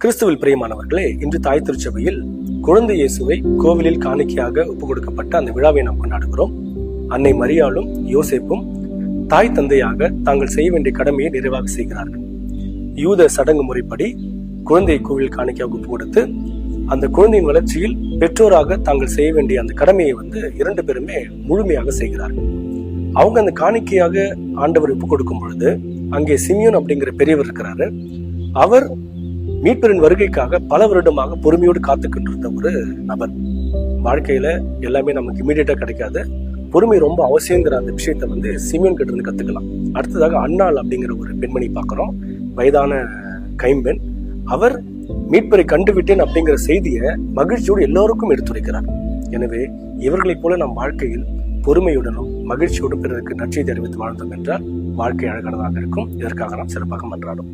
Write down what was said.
கிறிஸ்துவில் பிரியமானவர்களே, இன்று தாய் திருச்சபையில் குழந்தை இயேசுவை கோவிலில் காணிக்கையாக ஒப்புக் கொடுக்கப்பட்ட அந்த விழாவை நாம் கொண்டாடுகிறோம். அன்னை மரியாளும் யோசேப்பும் தாய் தந்தையாக தாங்கள் செய்ய வேண்டிய கடமையை நிறைவாக செய்கிறார்கள். யூத சடங்கு முறைப்படி குழந்தையை கோவில் காணிக்கையாக ஒப்புக் கொடுத்து அந்த குழந்தையின் வளர்ச்சியில் பெற்றோராக தாங்கள் செய்ய வேண்டிய அந்த கடமையை இரண்டு பேருமே முழுமையாக செய்கிறார்கள். அவங்க அந்த காணிக்கையாக ஆண்டவர் ஒப்புக் கொடுக்கும் பொழுது அங்கே சிமியோன் அப்படிங்கிற பெரியவர் இருக்கிறாரு. அவர் மீட்பரின் வருகைக்காக பல வருடமாக பொறுமையோடு காத்துக்கிட்டு ஒரு நபர். வாழ்க்கையில எல்லாமே நமக்கு இமீடியட்டா கிடைக்காது. பொறுமை ரொம்ப அவசியங்கிற அந்த விஷயத்த சிமியோன் கிட்ட இருந்து கத்துக்கலாம். அடுத்ததாக அன்னாள் அப்படிங்கிற ஒரு பெண்மணி பார்க்கிறோம், வயதான கைம்பெண். அவர் மீட்பரை கண்டுவிட்டேன் அப்படிங்கிற செய்தியை மகிழ்ச்சியோடு எல்லோருக்கும் எடுத்துரைக்கிறார். எனவே இவர்களைப் போல நம் வாழ்க்கையில் பொறுமையுடனும் மகிழ்ச்சியோடு பிறருக்கு நற்செய்தி அறிவித்து வாழ்ந்தோம் என்றால் வாழ்க்கை அழகானதாக இருக்கும். இதற்காக நாம் சிறப்பாக மன்றாடும்.